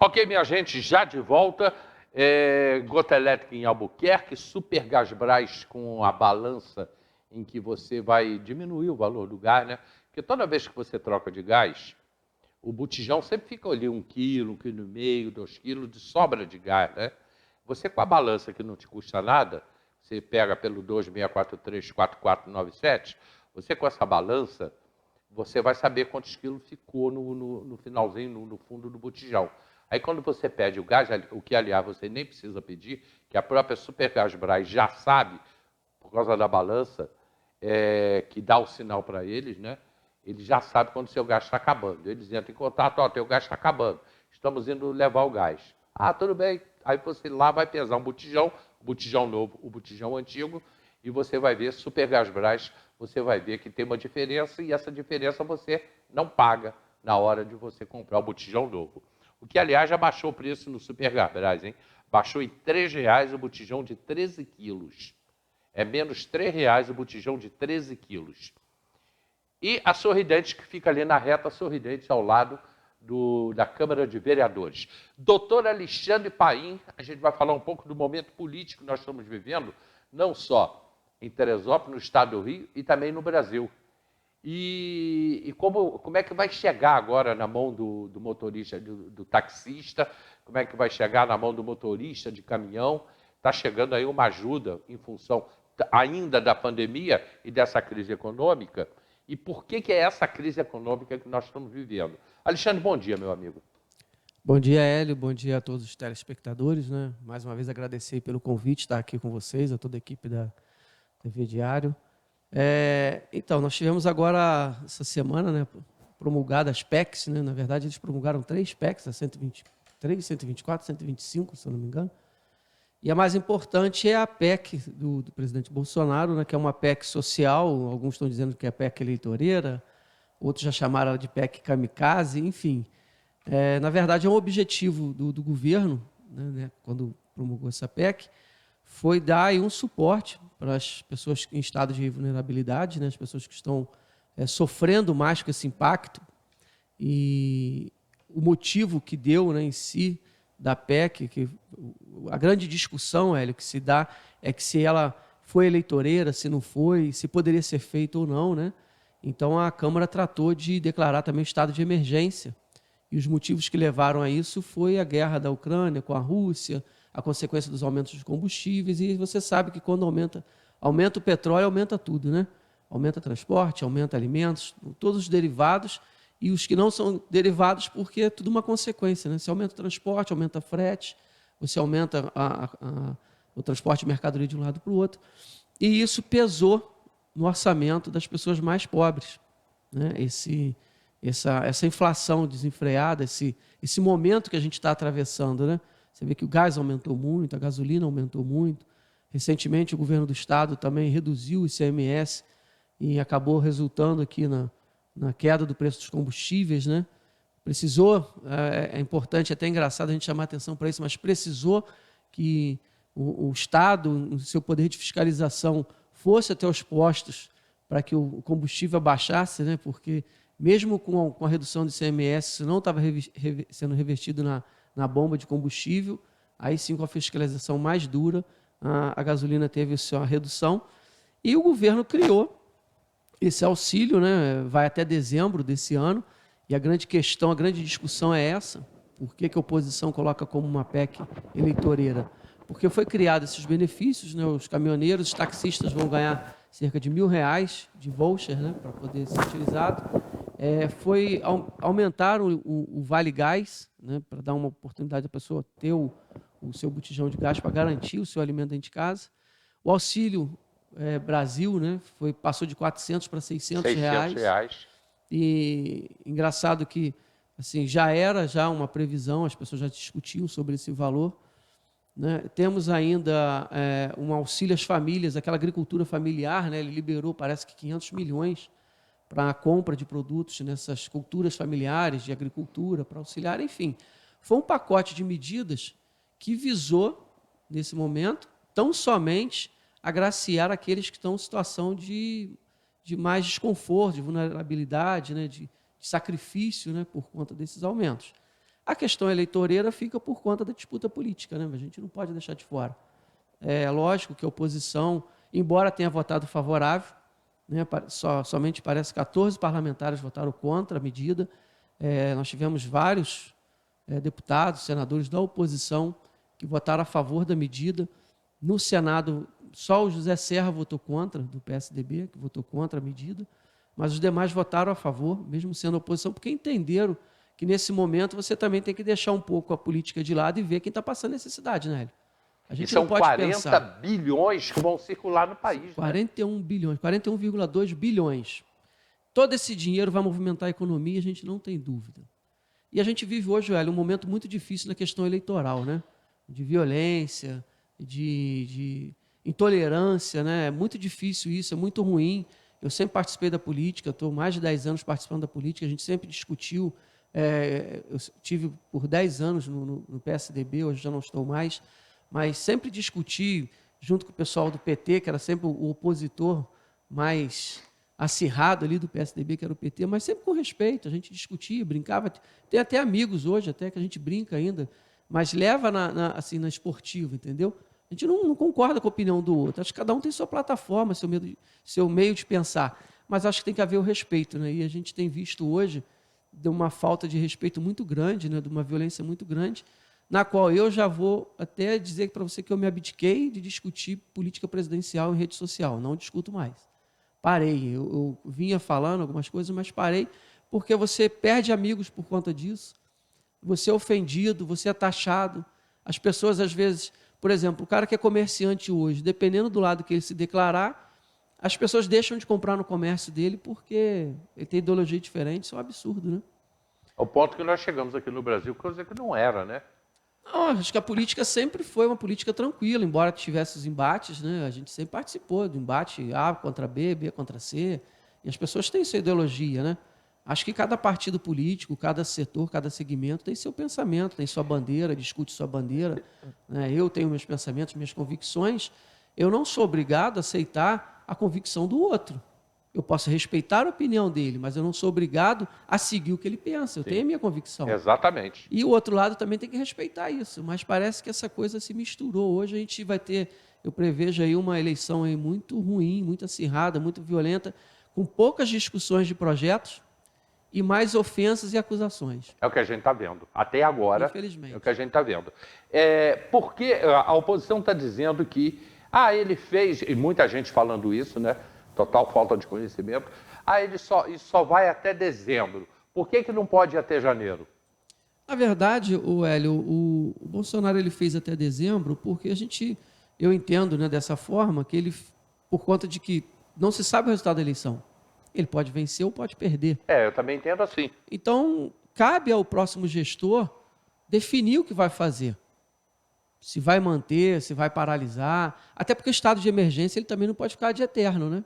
Ok, minha gente, já de volta. Gota elétrica em Albuquerque, Super Gasbras com a balança em que você vai diminuir o valor do gás, né? Porque toda vez que você troca de gás, o botijão sempre fica ali 1 quilo, 1,5 quilo, 2 quilos de sobra de gás, né? Você com a balança que não te custa nada, você pega pelo 26434497, você com essa balança, você vai saber quantos quilos ficou no finalzinho, no fundo do botijão. Aí quando você pede o gás, o que aliás você nem precisa pedir, que a própria Super Gasbras já sabe, por causa da balança, que dá o sinal para eles, né? Eles já sabem quando o seu gás está acabando. Eles entram em contato, ó, teu gás está acabando, estamos indo levar o gás. Ah, tudo bem. Aí você lá vai pesar o botijão novo, o botijão antigo, e você vai ver Super Gasbras, você vai ver que tem uma diferença, e essa diferença você não paga na hora de você comprar o botijão novo. O que, aliás, já baixou o preço no Super Gasbras, hein? Baixou em R$3 o botijão de 13 quilos. É menos R$3 o botijão de 13 quilos. E a Sorridentes, que fica ali na reta Sorridentes, ao lado da Câmara de Vereadores. Doutor Alexandre Paim, a gente vai falar um pouco do momento político que nós estamos vivendo, não só em Teresópolis, no estado do Rio, e também no Brasil. E como é que vai chegar agora na mão do motorista, do taxista, como é que vai chegar na mão do motorista de caminhão? Está chegando aí uma ajuda em função ainda da pandemia e dessa crise econômica. E por que é essa crise econômica que nós estamos vivendo? Alexandre, bom dia, meu amigo. Bom dia, Hélio. Bom dia a todos os telespectadores, né? Mais uma vez agradecer pelo convite, estar aqui com vocês, a toda a equipe da TV Diário. Então, nós tivemos agora, essa semana, né, promulgadas as PECs, né? Na verdade, eles promulgaram 3 PECs, a 123, 124, 125, se eu não me engano. E a mais importante é a PEC do presidente Bolsonaro, né, que é uma PEC social, alguns estão dizendo que é a PEC eleitoreira, outros já chamaram ela de PEC kamikaze, enfim. Na verdade, é um objetivo do governo, né, quando promulgou essa PEC, foi dar aí um suporte para as pessoas em estado de vulnerabilidade, né, as pessoas que estão sofrendo mais com esse impacto. E o motivo que deu, né, em si da PEC, que a grande discussão, Hélio, que se dá é que se ela foi eleitoreira, se não foi, se poderia ser feito ou não, né? Então a Câmara tratou de declarar também estado de emergência. E os motivos que levaram a isso foi a guerra da Ucrânia com a Rússia, a consequência dos aumentos de combustíveis, e você sabe que quando aumenta o petróleo, aumenta tudo, né? Aumenta transporte, aumenta alimentos, todos os derivados, e os que não são derivados, porque é tudo uma consequência, né? Se aumenta o transporte, aumenta frete, você aumenta o transporte de mercadoria de um lado para o outro, e isso pesou no orçamento das pessoas mais pobres, né? Essa inflação desenfreada, esse momento que a gente está atravessando, né? Você vê que o gás aumentou muito, a gasolina aumentou muito. Recentemente, o governo do estado também reduziu o ICMS e acabou resultando aqui na queda do preço dos combustíveis, né? Precisou, é importante, até engraçado a gente chamar atenção para isso, mas precisou que o Estado, no seu poder de fiscalização, fosse até os postos para que o combustível abaixasse, né? Porque mesmo com a redução do ICMS, isso não estava sendo revertido na bomba de combustível, aí sim com a fiscalização mais dura, a gasolina teve a sua redução, e o governo criou esse auxílio, né? Vai até dezembro desse ano, e a grande questão, a grande discussão é essa: por que a oposição coloca como uma PEC eleitoreira? Porque foi criado esses benefícios, né? Os caminhoneiros, os taxistas vão ganhar cerca de R$1.000 de voucher, né? Para poder ser utilizado. Aumentaram o Vale Gás, né? Para dar uma oportunidade da pessoa ter o seu botijão de gás para garantir o seu alimento dentro de casa. O Auxílio Brasil, né? Passou de R$400 para R$600. E engraçado que assim, já era uma previsão, as pessoas já discutiam sobre esse valor, né? Temos ainda um auxílio às famílias, aquela agricultura familiar, né? Ele liberou, parece que 500 milhões para a compra de produtos nessas culturas familiares de agricultura, para auxiliar, enfim. Foi um pacote de medidas que visou, nesse momento, tão somente agraciar aqueles que estão em situação de mais desconforto, de vulnerabilidade, né, de sacrifício, né, por conta desses aumentos. A questão eleitoreira fica por conta da disputa política, né? A gente não pode deixar de fora. É lógico que a oposição, embora tenha votado favorável, né, somente parece 14 parlamentares votaram contra a medida. Nós tivemos vários deputados, senadores da oposição que votaram a favor da medida. No Senado, só o José Serra votou contra, do PSDB, que votou contra a medida, mas os demais votaram a favor, mesmo sendo oposição, porque entenderam que, nesse momento, você também tem que deixar um pouco a política de lado e ver quem está passando necessidade, né, Hélio? A gente E são não pode 40 pensar. bilhões que vão circular no país. 41 bilhões, 41,2 bilhões. Todo esse dinheiro vai movimentar a economia, a gente não tem dúvida. E a gente vive hoje, Hélio, um momento muito difícil na questão eleitoral, né? De violência, de intolerância, né? É muito difícil isso, é muito ruim. Eu sempre participei da política, estou mais de 10 anos participando da política, a gente sempre discutiu. Eu tive por 10 anos no PSDB, hoje já não estou mais, mas sempre discuti junto com o pessoal do PT, que era sempre o opositor mais acirrado ali do PSDB, que era o PT, mas sempre com respeito, a gente discutia, brincava. Tem até amigos hoje, até que a gente brinca ainda, mas leva assim, na esportiva, entendeu? A gente não concorda com a opinião do outro. Acho que cada um tem sua plataforma, seu meio de pensar. Mas acho que tem que haver o respeito, né? E a gente tem visto hoje de uma falta de respeito muito grande, né? De uma violência muito grande, na qual eu já vou até dizer para você que eu me abdiquei de discutir política presidencial em rede social. Não discuto mais. Parei. Eu vinha falando algumas coisas, mas parei, porque você perde amigos por conta disso. Você é ofendido, você é taxado. As pessoas, às vezes, por exemplo, o cara que é comerciante hoje, dependendo do lado que ele se declarar, as pessoas deixam de comprar no comércio dele porque ele tem ideologia diferente. Isso é um absurdo, né? Ao ponto que nós chegamos aqui no Brasil, coisa que não era, né? Não, acho que a política sempre foi uma política tranquila, embora tivesse os embates, né? A gente sempre participou do embate A contra B, B contra C, e as pessoas têm sua ideologia, né? Acho que cada partido político, cada setor, cada segmento tem seu pensamento, tem sua bandeira, discute sua bandeira, né? Eu tenho meus pensamentos, minhas convicções. Eu não sou obrigado a aceitar a convicção do outro. Eu posso respeitar a opinião dele, mas eu não sou obrigado a seguir o que ele pensa. Eu tenho a minha convicção. Exatamente. E o outro lado também tem que respeitar isso. Mas parece que essa coisa se misturou. Hoje a gente vai ter, eu prevejo aí uma eleição aí muito ruim, muito acirrada, muito violenta, com poucas discussões de projetos e mais ofensas e acusações. É o que a gente está vendo. Até agora, infelizmente, é o que a gente está vendo. Porque a oposição está dizendo que ele fez, e muita gente falando isso, né? Total falta de conhecimento. Isso só vai até dezembro. Por que não pode ir até janeiro? Na verdade, Hélio, o Bolsonaro ele fez até dezembro porque eu entendo, né, dessa forma, que ele, por conta de que não se sabe o resultado da eleição, ele pode vencer ou pode perder. Eu também entendo assim. Então, cabe ao próximo gestor definir o que vai fazer. Se vai manter, se vai paralisar. Até porque o estado de emergência ele também não pode ficar de eterno, né?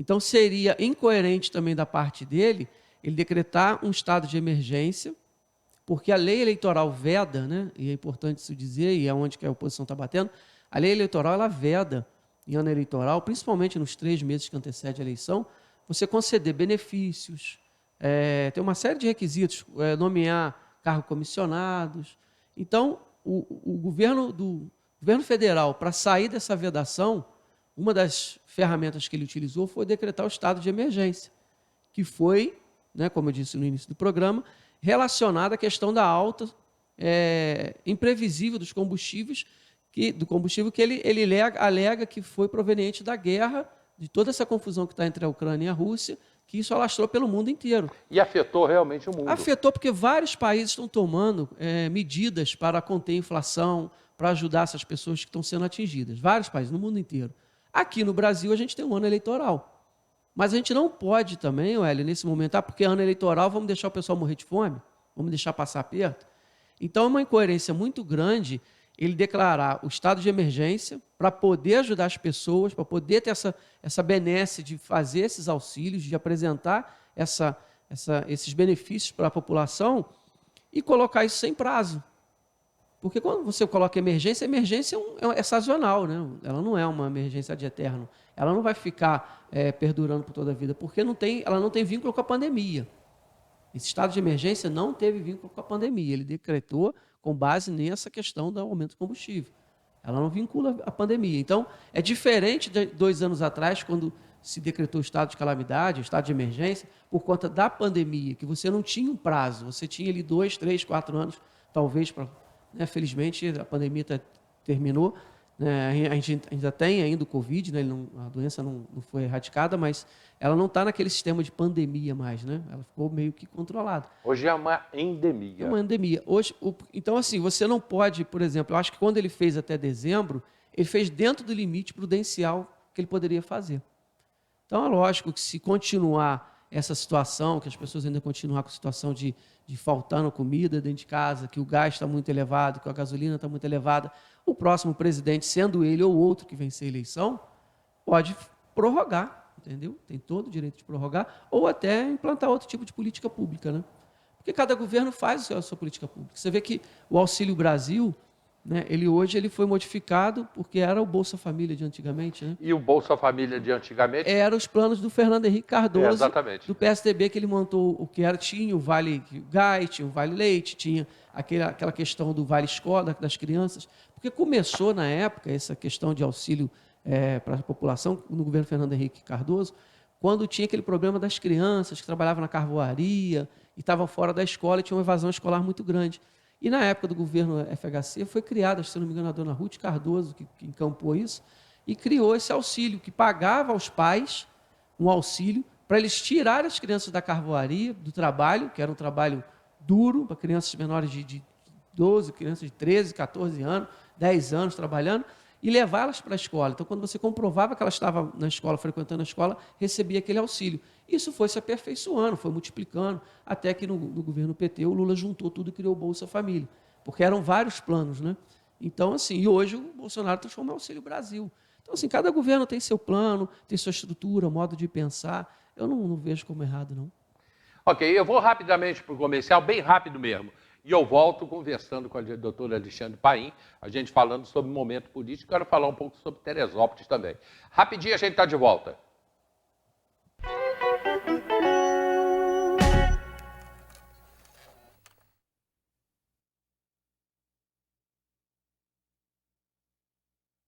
Então, seria incoerente também da parte dele ele decretar um estado de emergência, porque a lei eleitoral veda, né? E é importante isso dizer, e é onde que a oposição está batendo, a lei eleitoral ela veda, em ano eleitoral, principalmente nos 3 meses que antecede a eleição, você conceder benefícios, tem uma série de requisitos, nomear cargos comissionados. Então, o governo federal, para sair dessa vedação, uma das ferramentas que ele utilizou foi decretar o estado de emergência, que foi, né, como eu disse no início do programa, relacionada à questão da alta imprevisível dos combustíveis, do combustível que ele alega que foi proveniente da guerra, de toda essa confusão que está entre a Ucrânia e a Rússia, que isso alastrou pelo mundo inteiro. E afetou realmente o mundo. Afetou porque vários países estão tomando medidas para conter a inflação, para ajudar essas pessoas que estão sendo atingidas. Vários países, no mundo inteiro. Aqui no Brasil, a gente tem um ano eleitoral. Mas a gente não pode também, Hélio, nesse momento, porque é ano eleitoral, vamos deixar o pessoal morrer de fome? Vamos deixar passar aperto? Então, é uma incoerência muito grande ele declarar o estado de emergência para poder ajudar as pessoas, para poder ter essa benesse de fazer esses auxílios, de apresentar esses benefícios para a população e colocar isso sem prazo. Porque quando você coloca emergência, a emergência é sazonal, né? Ela não é uma emergência de eterno. Ela não vai ficar perdurando por toda a vida, porque ela não tem vínculo com a pandemia. Esse estado de emergência não teve vínculo com a pandemia. Ele decretou com base nessa questão do aumento do combustível. Ela não vincula a pandemia. Então, é diferente de 2 anos atrás, quando se decretou o estado de calamidade, o estado de emergência, por conta da pandemia, que você não tinha um prazo, você tinha ali 2, 3, 4 anos, talvez, né, felizmente a pandemia terminou, né, a gente ainda tem ainda o Covid, né, a doença não foi erradicada, mas ela não está naquele sistema de pandemia mais, né? Ela ficou meio que controlada. Hoje é uma endemia. É uma endemia. Hoje, então, assim, você não pode, por exemplo, eu acho que quando ele fez até dezembro, ele fez dentro do limite prudencial que ele poderia fazer. Então, é lógico que se continuar essa situação, que as pessoas ainda continuar com a situação de faltando comida dentro de casa, que o gás está muito elevado, que a gasolina está muito elevada, o próximo presidente, sendo ele ou outro que vencer a eleição, pode prorrogar, entendeu? Tem todo o direito de prorrogar, ou até implantar outro tipo de política pública, né? Porque cada governo faz a sua política pública. Você vê que o Auxílio Brasil, né, hoje ele foi modificado porque era o Bolsa Família de antigamente, né? E o Bolsa Família de antigamente? Eram os planos do Fernando Henrique Cardoso, exatamente. do PSDB, que ele montou o que era, tinha o Vale Gás, tinha o Vale Leite, tinha aquela questão do Vale Escola das crianças, porque começou na época essa questão de auxílio para a população, no governo Fernando Henrique Cardoso, quando tinha aquele problema das crianças que trabalhavam na carvoaria e estavam fora da escola e tinha uma evasão escolar muito grande. E na época do governo FHC foi criada, se não me engano, a dona Ruth Cardoso, que encampou isso, e criou esse auxílio, que pagava aos pais um auxílio para eles tirarem as crianças da carvoaria, do trabalho, que era um trabalho duro, para crianças menores de 12, crianças de 13, 14 anos, 10 anos trabalhando, e levá-las para a escola. Então, quando você comprovava que ela estava na escola, frequentando a escola, recebia aquele auxílio. Isso foi se aperfeiçoando, foi multiplicando, até que no governo PT o Lula juntou tudo e criou o Bolsa Família, porque eram vários planos, né? Então, assim, e hoje o Bolsonaro transformou o Auxílio Brasil. Então, assim, cada governo tem seu plano, tem sua estrutura, modo de pensar. Eu não vejo como errado, não. Ok, eu vou rapidamente para o comercial, bem rápido mesmo. E eu volto conversando com a doutora Alexandre Paim, a gente falando sobre o momento político, quero falar um pouco sobre Teresópolis também. Rapidinho a gente está de volta.